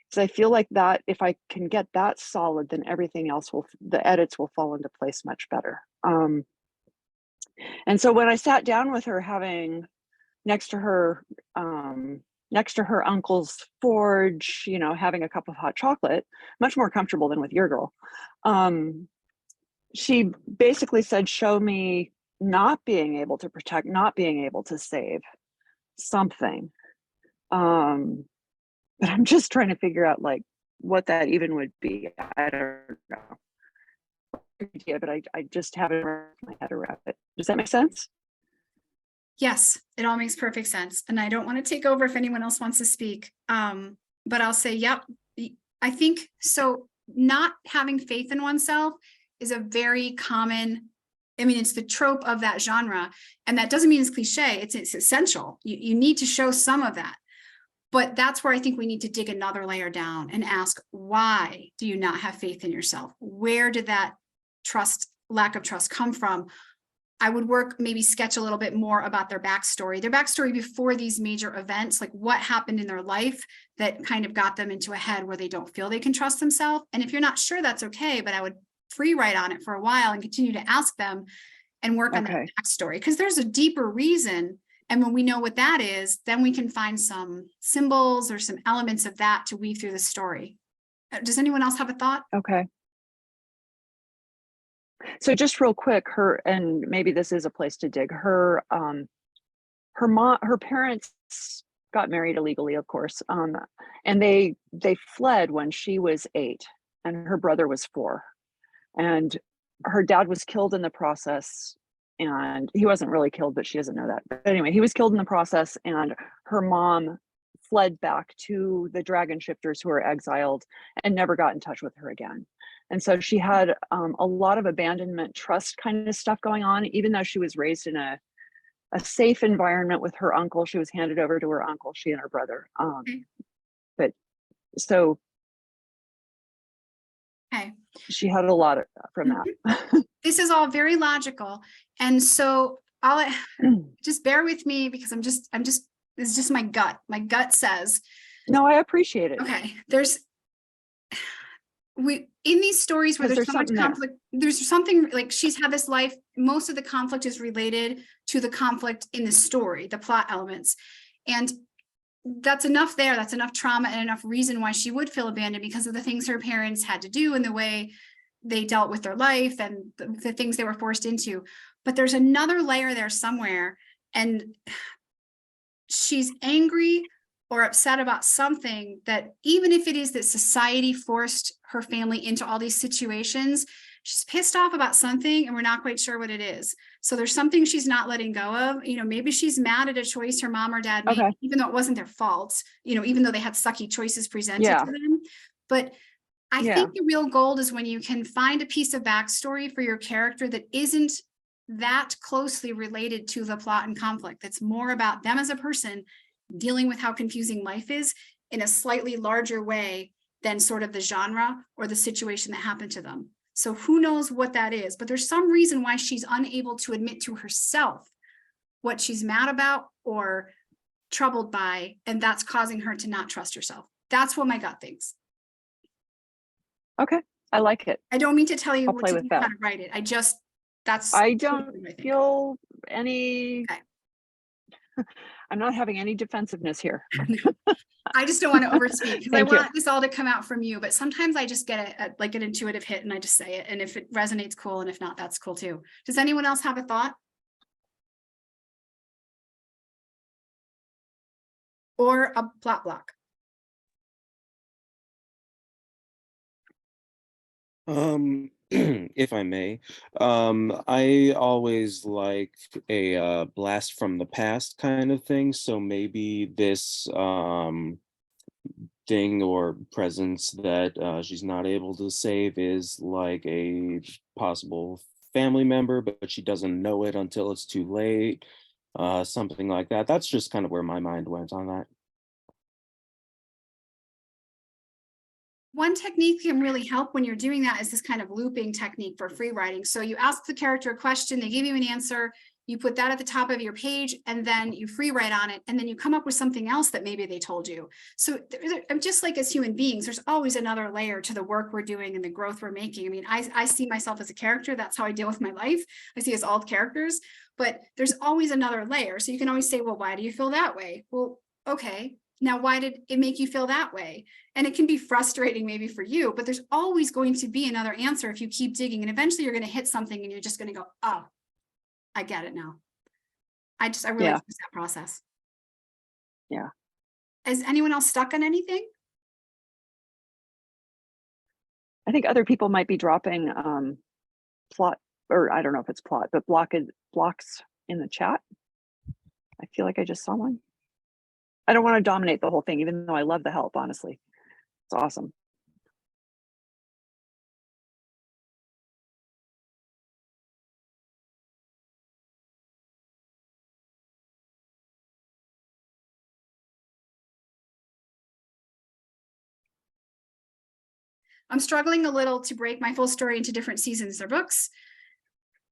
Because I feel like that if I can get that solid, then everything else the edits will fall into place much better. And so when I sat down with her, having next to her uncle's forge, having a cup of hot chocolate, much more comfortable than with your girl. She basically said, show me not being able to protect, not being able to save something. But I'm just trying to figure out what that even would be. I don't know. Yeah, but I just haven't wrapped my head around it. Does that make sense? Yes, it all makes perfect sense. And I don't want to take over if anyone else wants to speak. But I'll say, yep, I think so. Not having faith in oneself is a very common, I mean, it's the trope of that genre. And that doesn't mean it's cliche. It's essential. You need to show some of that. But that's where I think we need to dig another layer down and ask, why do you not have faith in yourself? Where did that lack of trust come from? I would maybe sketch a little bit more about their backstory before these major events, like what happened in their life that kind of got them into a head where they don't feel they can trust themselves. And if you're not sure, that's okay, but I would free write on it for a while and continue to ask them and work on that backstory, because there's a deeper reason. And when we know what that is, then we can find some symbols or some elements of that to weave through the story. Does anyone else have a thought? Okay. So just real quick, and maybe this is a place to dig, her parents got married illegally, of course. And they fled when she was 8 and her brother was 4. And her dad was killed in the process, and he wasn't really killed, but she doesn't know that. But anyway, he was killed in the process, and her mom fled back to the dragon shifters who were exiled and never got in touch with her again. And so she had a lot of abandonment, trust kind of stuff going on, even though she was raised in a safe environment with her uncle. She was handed over to her uncle, she and her brother. But so Okay. She had a lot from that. This is all very logical. And so I'll just bear with me, because this is just my gut. My gut says. No, I appreciate it. Okay. In these stories where there's so much conflict, there's something like she's had this life. Most of the conflict is related to the conflict in the story, the plot elements. And that's enough there. That's enough trauma and enough reason why she would feel abandoned, because of the things her parents had to do and the way they dealt with their life and the things they were forced into. But there's another layer there somewhere, and she's angry or upset about something that, even if it is that society forced her family into all these situations, she's pissed off about something and we're not quite sure what it is. So there's something she's not letting go of. Maybe she's mad at a choice her mom or dad made, even though it wasn't their fault, even though they had sucky choices presented to them. But I think the real gold is when you can find a piece of backstory for your character that isn't that closely related to the plot and conflict. That's more about them as a person dealing with how confusing life is in a slightly larger way than sort of the genre or the situation that happened to them. So who knows what that is, but there's some reason why she's unable to admit to herself what she's mad about or troubled by, and that's causing her to not trust herself. That's what my gut thinks. Okay, I like it. I don't mean to tell you I'll what play to with do, that. how to write it. I don't feel any. Okay. I'm not having any defensiveness here. I just don't want to overspeak, because I want this all to come out from you, but sometimes I just get an intuitive hit and I just say it. And if it resonates, cool. And if not, that's cool too. Does anyone else have a thought? Or a plot block? If I may, I always like a blast from the past kind of thing. So maybe this thing or presence that she's not able to save is like a possible family member, but she doesn't know it until it's too late. Something like that. That's just kind of where my mind went on that. One technique can really help when you're doing that is this kind of looping technique for free writing. So you ask the character a question, they give you an answer, you put that at the top of your page, and then you free write on it, and then you come up with something else that maybe they told you. So just like as human beings, there's always another layer to the work we're doing and the growth we're making. I mean, I see myself as a character. That's how I deal with my life. I see us all characters, but there's always another layer. So you can always say, well, why do you feel that way? Well, okay. Now, why did it make you feel that way? And it can be frustrating maybe for you, but there's always going to be another answer if you keep digging, and eventually you're going to hit something and you're just going to go, oh, I get it now. I really use that process. Yeah. Is anyone else stuck on anything? I think other people might be dropping plot, or I don't know if it's plot, but blocks in the chat. I feel like I just saw one. I don't want to dominate the whole thing, even though I love the help, honestly. It's awesome. I'm struggling a little to break my full story into different seasons or books.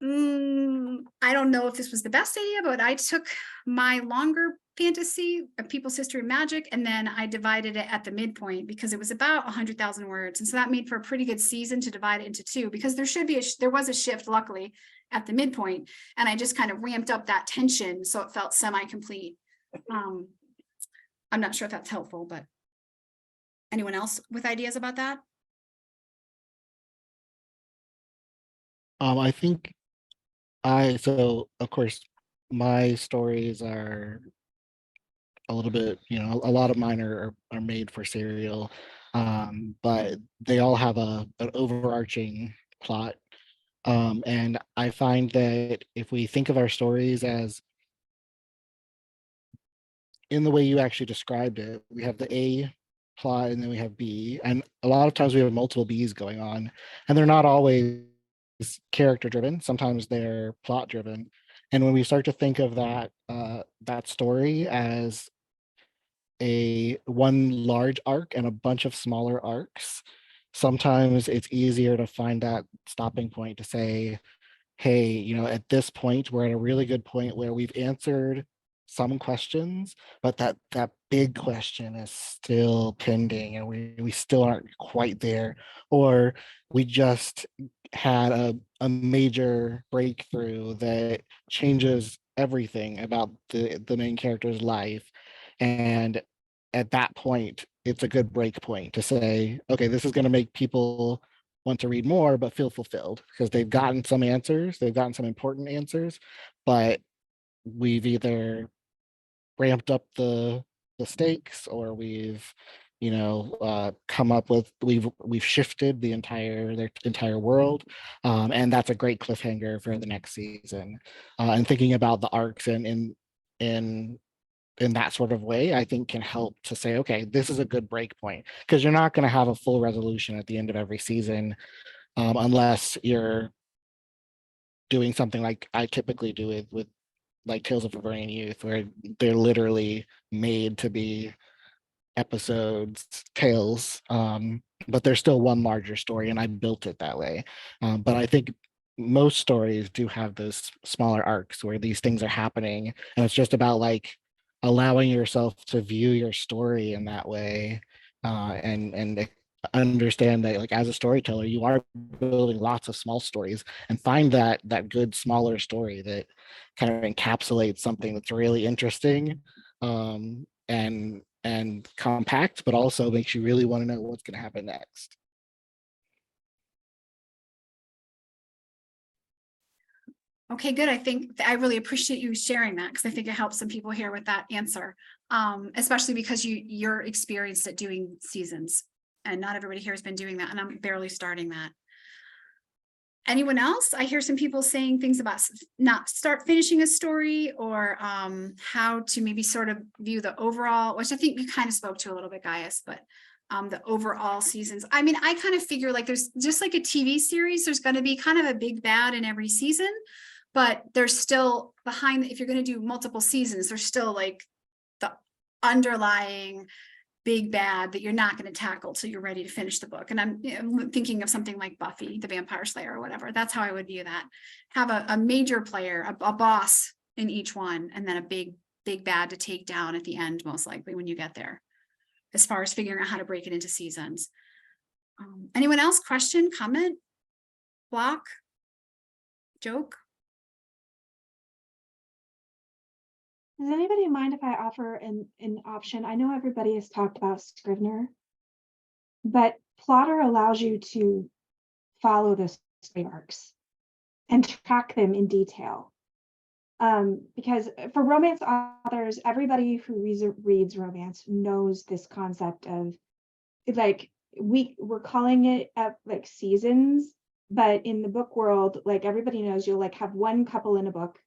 I don't know if this was the best idea, but I took my longer fantasy of people's history of magic, and then I divided it at the midpoint because it was about 100,000 words. And so that made for a pretty good season to divide it into two, because there was a shift, luckily, at the midpoint. And I just kind of ramped up that tension so it felt semi-complete. I'm not sure if that's helpful, but anyone else with ideas about that? I think so of course, my stories are a little bit, a lot of mine are made for serial, but they all have an overarching plot. And I find that if we think of our stories as in the way you actually described it, we have the A plot and then we have B, and a lot of times we have multiple Bs going on, and they're not always character driven. Sometimes they're plot driven. And when we start to think of that story as a one large arc and a bunch of smaller arcs, sometimes it's easier to find that stopping point to say, hey, at this point, we're at a really good point where we've answered some questions, but that big question is still pending and we still aren't quite there. Or we just had a major breakthrough that changes everything about the main character's life. And at that point, it's a good break point to say, okay, this is going to make people want to read more, but feel fulfilled because they've gotten some answers, they've gotten some important answers, but we've either ramped up the stakes, or we've come up with, we've shifted their entire world, and that's a great cliffhanger for the next season. And thinking about the arcs and in that sort of way, I think can help to say, okay, this is a good break point, because you're not going to have a full resolution at the end of every season, unless you're doing something like I typically do with like Tales of Bavarian Youth, where they're literally made to be episodes, tales, but there's still one larger story, and I built it that way. But I think most stories do have those smaller arcs where these things are happening, and it's just about like allowing yourself to view your story in that way, and understand that, like, as a storyteller, you are building lots of small stories, and find that good smaller story that kind of encapsulates something that's really interesting, and compact, but also makes you really want to know what's going to happen next. Okay, good. I think I really appreciate you sharing that, because I think it helps some people here with that answer, especially because you're experienced at doing seasons, and not everybody here has been doing that, and I'm barely starting that. Anyone else? I hear some people saying things about not finishing a story, or how to maybe sort of view the overall, which I think you kind of spoke to a little bit, Gaius, but the overall seasons. I mean, I kind of figure like there's just like a TV series, there's going to be kind of a big bad in every season, but there's still behind, if you're going to do multiple seasons, there's still like the underlying big bad that you're not going to tackle till you're ready to finish the book. And I'm thinking of something like Buffy, the Vampire Slayer, or whatever. That's how I would view that. Have a major player, a boss in each one, and then a big bad to take down at the end, most likely when you get there, as far as figuring out how to break it into seasons. Anyone else? Question, comment, block, joke? Does anybody mind if I offer an option? I know everybody has talked about Scrivener, but Plotter allows you to follow the story arcs and track them in detail. Because for romance authors, everybody who reads romance knows this concept of, like, we're calling it like seasons, but in the book world, like, everybody knows you'll like have one couple in a book,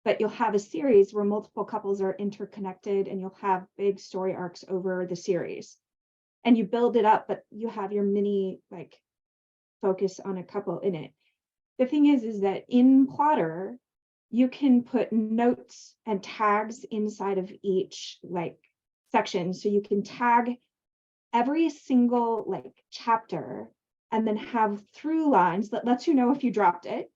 but you'll have a series where multiple couples are interconnected, and you'll have big story arcs over the series, and you build it up, but you have your mini like focus on a couple in it. The thing is that in Plotter, you can put notes and tags inside of each like section. So you can tag every single like chapter and then have through lines that lets you know if you dropped it.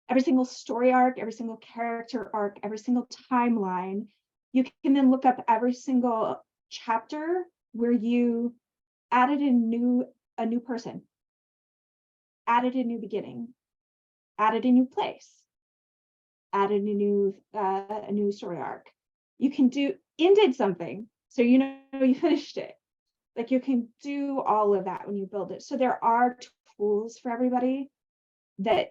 Every single story arc, every single character arc, every single timeline. You can then look up every single chapter where you added a new person, added a new beginning, added a new place, added a new story arc. You can ended something, so you know you finished it. Like you can do all of that when you build it. So there are tools for everybody that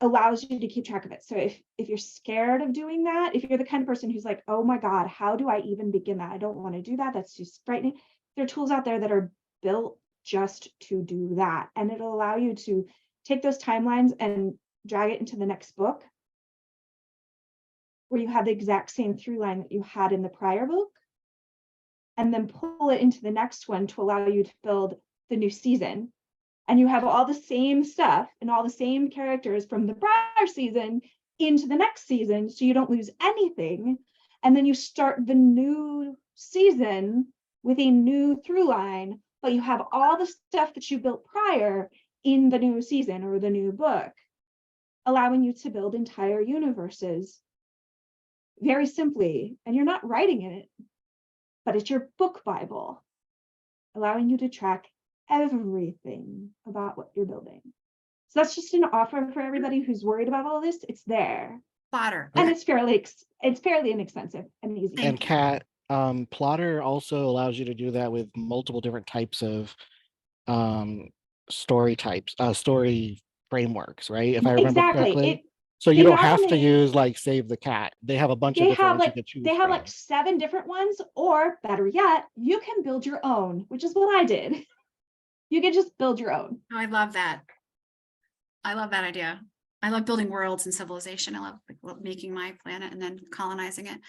allows you to keep track of it. So if you're scared of doing that, if you're the kind of person who's like, oh my God, how do I even begin that? I don't want to do that. That's too frightening. There are tools out there that are built just to do that. And it'll allow you to take those timelines and drag it into the next book where you have the exact same through line that you had in the prior book, and then pull it into the next one to allow you to build the new season. And you have all the same stuff and all the same characters from the prior season into the next season, so you don't lose anything. And then you start the new season with a new through line, but you have all the stuff that you built prior in the new season or the new book, allowing you to build entire universes very simply. And you're not writing in it, but it's your book Bible, allowing you to track everything about what you're building. So that's just an offer for everybody who's worried about all this. It's there. Plotter. And it's fairly inexpensive and easy. Thank And you. Kat, Plotter also allows you to do that with multiple different types of story frameworks, right? If I remember correctly. So you they don't not have to only- use like Save the Cat. They have a bunch of different ones you could choose they have like from. 7 different ones, or better yet, you can build your own, which is what I did. You can just build your own. Oh, I love that. I love that idea. I love building worlds and civilization. I love making my planet and then colonizing it.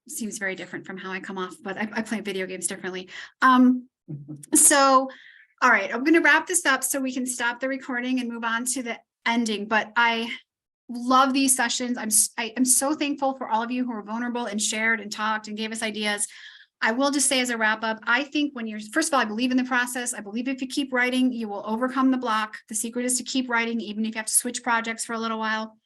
Seems very different from how I come off, but I play video games differently. So, all right, I'm going to wrap this up so we can stop the recording and move on to the ending. But I love these sessions. I'm so thankful for all of you who are vulnerable and shared and talked and gave us ideas. I will just say as a wrap up, I think when you're, first of all, I believe in the process. I believe if you keep writing, you will overcome the block. The secret is to keep writing, even if you have to switch projects for a little while.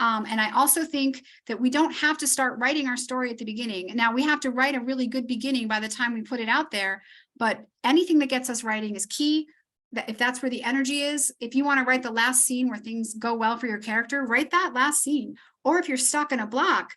And I also think that we don't have to start writing our story at the beginning. Now we have to write a really good beginning by the time we put it out there, but anything that gets us writing is key. That if that's where the energy is, if you want to write the last scene where things go well for your character, write that last scene. Or if you're stuck in a block,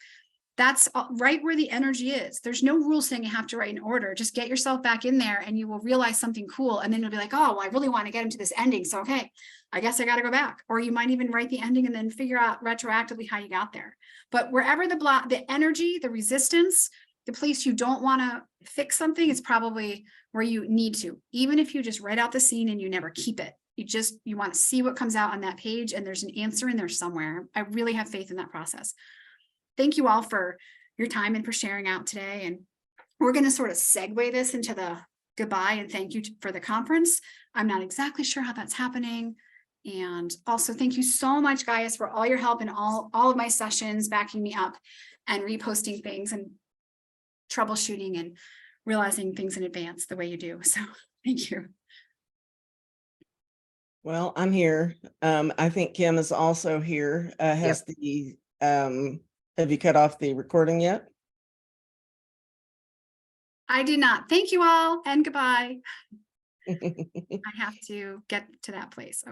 that's right where the energy is. There's no rule saying you have to write in order. Just get yourself back in there and you will realize something cool. And then you'll be like, oh, well, I really want to get into this ending. So, okay, I guess I got to go back. Or you might even write the ending and then figure out retroactively how you got there. But wherever the block, the energy, the resistance, the place you don't want to fix something is probably where you need to. Even if you just write out the scene and you never keep it. You want to see what comes out on that page and there's an answer in there somewhere. I really have faith in that process. Thank you all for your time and for sharing out today. And we're going to sort of segue this into the goodbye and thank you for the conference. I'm not exactly sure how that's happening. And also thank you so much, guys, for all your help in all of my sessions, backing me up and reposting things and troubleshooting and realizing things in advance the way you do. So thank you. Well, I'm here. I think Kim is also here. Have you cut off the recording yet? I did not. Thank you all and goodbye. I have to get to that place.